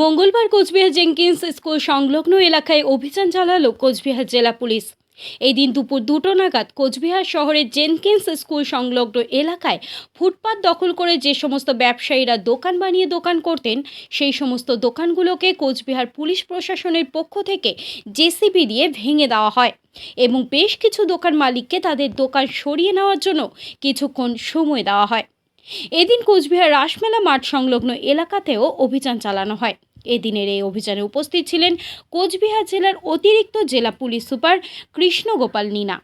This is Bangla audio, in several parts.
মঙ্গলবার কোচবিহার জেনকিন্স স্কুল সংলগ্ন এলাকায় অভিযান চালালো কোচবিহার জেলা পুলিশ। এই দিন দুপুর 2টো নাগাদ কোচবিহার শহরের জেনকিন্স স্কুল সংলগ্ন এলাকায় ফুটপাত দখল করে যে সমস্ত ব্যবসায়ীরা দোকান বানিয়ে দোকান করতেন, সেই সমস্ত দোকানগুলোকে কোচবিহার পুলিশ প্রশাসনের পক্ষ থেকে জেসিবি দিয়ে ভেঙে দেওয়া হয় এবং বেশ কিছু দোকান মালিককে তাদের দোকান সরিয়ে নেওয়ার জন্য কিছুক্ষণ সময় দেওয়া হয়। এদিন কোচবিহার রাসমেলা মাঠ সংলগ্ন এলাকাতেও অভিযান চালানো হয়। এদিনের এই অভিযানে উপস্থিত ছিলেন কোচবিহার জেলার অতিরিক্ত জেলা police super Krishnagopal Nina,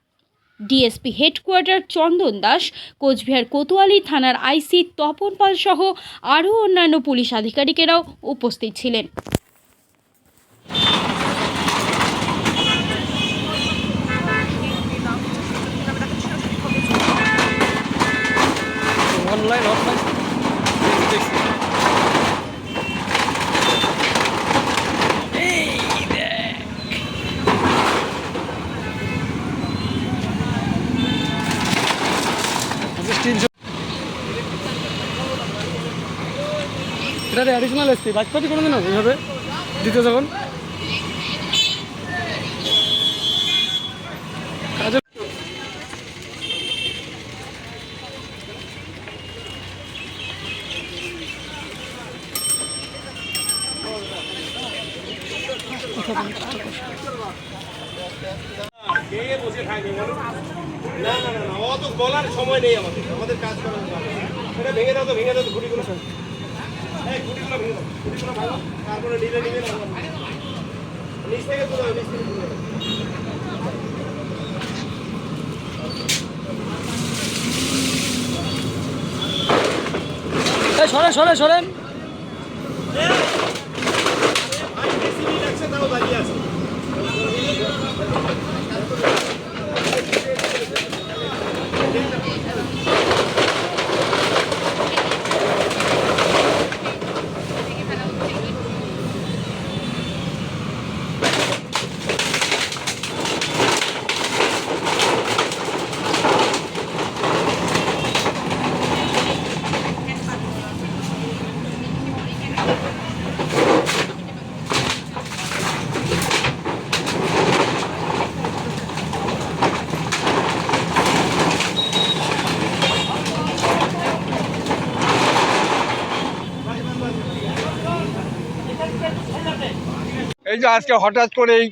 DSP headquarter Chandan Das, Cooch Behar Kotwali থানার আইসি তপন পাল সহ আরও অন্যান্য পুলিশ আধিকারিকেরাও উপস্থিত ছিলেন। অনলাইন অফলাইন দেখছি। এটা অ্যাডিশনাল এসপি বাজপাতি কোনো দিন এইভাবে দিতে যখন অত বলার সময় নেই আমাদের কাজ করার। সেটা ভেঙে দাও তো, ভেঙে দাও তো গুটিগুলো, গুটিগুলো ভেঙে দাও, গুটিগুলো ভালো, তারপরে নিলে নিবে নিচ থেকে তুলে, নিচ থেকে তুলে। সরেন সরেন সরেন। তাও দাঁড়িয়ে আছে। এই যে আজকে হঠাৎ করেই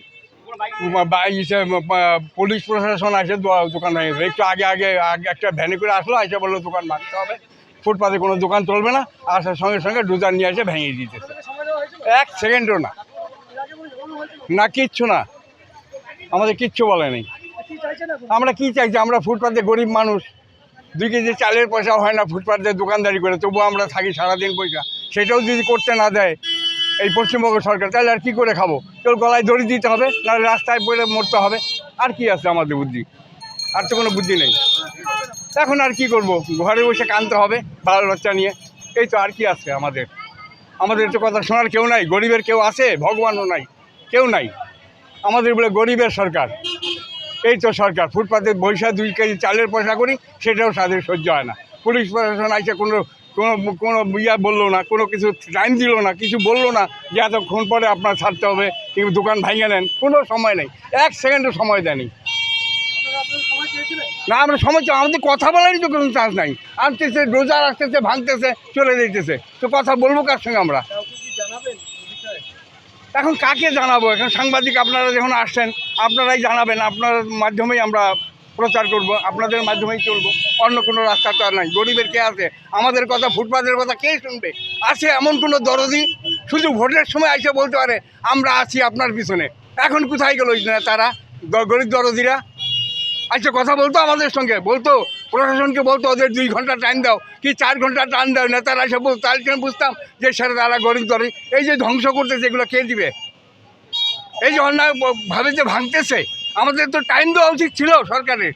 পুলিশ প্রশাসন আসে দোকান ভেঙে, একটু আগে আগে একটা ভ্যানে করে আসলো, এসে বললো দোকান ভাঙতে হবে, ফুটপাতে কোনো দোকান চলবে না। আসার সঙ্গে সঙ্গে ডোজার নিয়ে এসে ভেঙে দিতেছে, 1 সেকেন্ডও না, না কিচ্ছু না, আমাদের কিচ্ছু বলে নেই। আমরা কি চাইছি? আমরা ফুটপাতে গরিব মানুষ, 2 কেজি চালের পয়সা হয় না ফুটপাতে দোকানদারি করে, তবুও আমরা থাকি সারাদিন পয়সা, সেটাও যদি করতে না দেয় এই পশ্চিমবঙ্গ সরকার, তাহলে আর কী করে খাবো? কেউ গলায় দড়ি দিতে হবে, নাহলে রাস্তায় পড়ে মরতে হবে। আর কি আছে আমাদের বুদ্ধি? আর তো কোনো বুদ্ধি নেই। এখন আর কি করব? ঘরে বসে কাঁদতে হবে বাল বাচ্চা নিয়ে, এই তো। আর কি আছে আমাদের? আমাদের তো কথা শোনার কেউ নাই। গরিবের কেউ আছে? ভগবানও নাই, কেউ নাই। আমাদের বলে গরিবের সরকার, এই তো সরকার। ফুটপাতে বৈশা 2 কেজি চালের পয়সা করি, সেটাও তাদের সহ্য হয় না। পুলিশ প্রশাসন আসে কোনো কোনো ইয়া বললো না, কোনো কিছু টাইম দিল না, কিছু বললো না যে এতক্ষণ পরে আপনার ছাড়তে হবে, কিন্তু দোকান ভাঙিয়ে নেন, কোনো সময় নেই, 1 সেকেন্ডও সময় দেয়নি। না, আমরা সময় চাই, আমাদের কথা বলারই তো কোনো চান্স নাই। আসতেছে, রোজার আসতেছে, ভাঙতেছে, চলে যেতেছে, তো কথা বলবো কার সঙ্গে আমরা? এখন কাকে জানাবো? এখন সাংবাদিক আপনারা যখন আসছেন, আপনারাই জানাবেন, আপনার মাধ্যমেই আমরা প্রচার করব, আপনাদের মাধ্যমেই চলবো, অন্য কোনো রাস্তা তো আর নাই। গরিবের কে আছে? আমাদের কথা, ফুটপাতের কথা কে শুনবে? আছে এমন কোনো দরদি? শুধু ভোটের সময় এসে বলতে পারে আমরা আছি আপনার পিছনে। এখন কোথায় গেল তারা গরিব দরদিরা? আচ্ছা, কথা বলতো আমাদের সঙ্গে, বলতো প্রশাসনকে, বলতো ওদের 2 ঘন্টা টাইম দাও, কি 4 ঘন্টা টাইম দাও, নেতারা এসে বলতো, তাহলে বুঝতাম যে সেটা তারা গরিব দরদি। এই যে ধ্বংস করতেছে, এগুলো কে দিবে? এই যে অন্যায়ভাবে যে ভাঙতেছে, আমাদের তো টাইম দেওয়া উচিত ছিল সরকারের,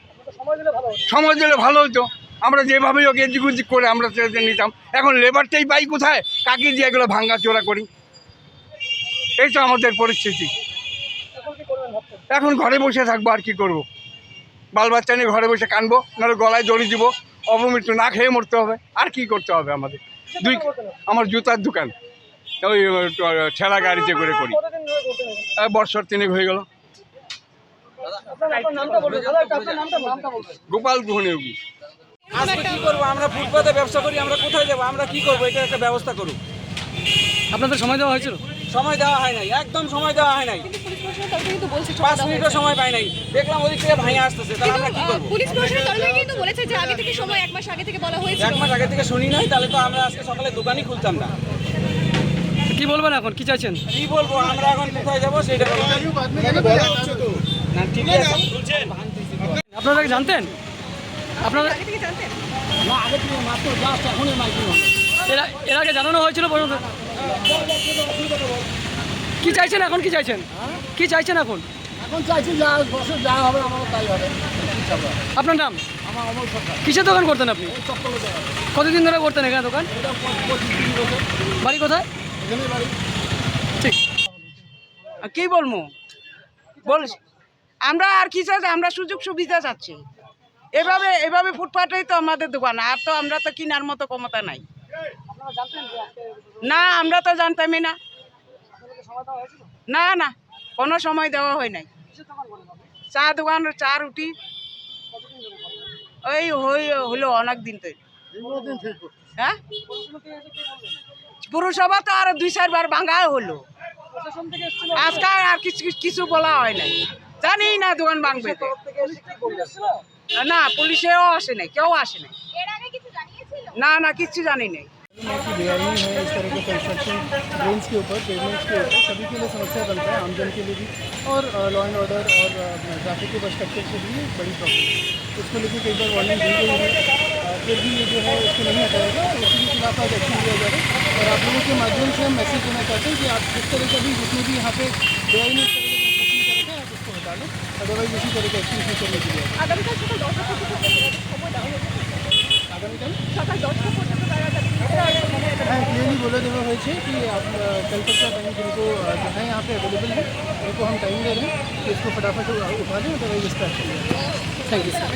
সময় দিলে ভালো হতো। আমরা যেভাবেই ওকে এদিক করে আমরা ছেড়ে নিতাম। এখন লেবারটাই পাই কোথায়? কাকে দিয়ে এগুলো ভাঙা চোরা করি? এই তো আমাদের পরিস্থিতি। এখন ঘরে বসে থাকবো, আর কি করব? বাল বাচ্চা নিয়ে ঘরে বসে কানবো, নাহলে গলায় দড়ি দিব, অপমৃত্যু না খেয়ে মরতে হবে। আর কি করতে হবে আমাদের? আমার জুতার দোকান, ওই ঠেলা গাড়িতে করে করি। বছর 3 হয়ে গেল। গোপাল গুহনেওগি। আজকে কি করবো? আমরা ফুটপাতে ব্যবসা করি, আমরা কোথায় যাবো? আমরা কি করবো? এটা একটা ব্যবস্থা করুন। আপনাদের সময় দেওয়া হয়েছিল? সময় দেওয়া হয় নাই, একদম সময় দেওয়া হয় নাই। 5 মিনিটও সময় পাই নাই। দেখলাম ওদিক থেকে ভাঙে আসতেছে, তাহলে আমরা কি করবো? পুলিশ প্রশাসনের তরফ থেকে কিন্তু বলেছে যে আগে থেকে সময় 1 মাস আগে থেকে বলা হয়েছিল। 1 মাস আগে থেকে শুনি নাই, তাহলে তো আমরা আজকে সকালে দোকানই খুলতাম না। কি বলবেন এখন, কি চাইছেন? কি বলবো? আমরা এখন কোথায় যাবো সেটা না, ঠিক আছে। আপনারা কি জানতেন? আপনারা আগে থেকে জানতেন? এর আগে জানানো হয়েছিল পর্যন্ত? কি চাইছেন এখন? কি চাইছেন? কি চাইছেন এখন? এখন চাইছি যা বছর যা হবে আমারও তাই হবে। আপনার নাম? আমার অমল সরকার, কিসের দোকান করতেন আপনি? চপ্পলের দোকান। কতদিন ধরে করতেন এখানে দোকান? এটা 25 বছর বাড়ি কোথায়? এখানেই বাড়ি। ঠিক। কি বলবো? বল, আমরা আর কি চাই? আমরা সুযোগ সুবিধা চাচ্ছি। এভাবে ফুটপাতেই তো আমাদের দোকান, আর তো আমরা তো কেনার মতো ক্ষমতা নাই। না, আমরা তো জানতামই না। না না, কোনো সময় দেওয়া হয় নাই। চা দোকান, চা রুটি, ওই হলো অনেক দিন তো। হ্যাঁ, পুরসভা তো আর 2-4 বার ভাঙা হলো। আজকে আর কিছু বলা হয় নাই, জানি না দোকান ভাঙবে। না, পুলিশেও আসে নাই, কেউ আসে নাই। না না, কিচ্ছু জানি নাই। की बेआईनी है इस तरह के कंस्ट्रक्शन ड्रेन्स के ऊपर, पेमेंट्स के ऊपर, सभी के लिए समस्या बनता है, आमजन के लिए भी, और लॉ एंड ऑर्डर और ट्रैफिक के पर्सपेक्टिव से भी एक बड़ी प्रॉब्लम है। इसको लेकर कई बार वार्निंग दी गई है, फिर भी ये जो है इसको नहीं हटाएगा, उसी के खिलाफ आज एक्शन लिया जाएगा। और आप लोगों के माध्यम से हम मैसेज देना चाहते हैं कि आप जिस तरह का भी, जिसने भी यहाँ पे बेआईनी इस तरह के कंस्ट्रक्शन कर रखे हैं, आप उसको हटा लें, अदरवाइज इसी तरह का एक्शन फ्यूचर में लिया जाएगा। আগামীকাল সকাল 10টা থেকে সময় দেওয়া হয়েছে। আগামীকাল সকাল 10টা পর্যন্ত তারা हाँ क्लियरली बोला देवा হয়েছে कि आप कल तक का टाइम जिनको जो है यहाँ पे अवेलेबल है उनको हम टाइम दे रहे हैं कि इसको फटाफट उठा दें, अदरवाइज इसका एक्शन लें। Thank you sir.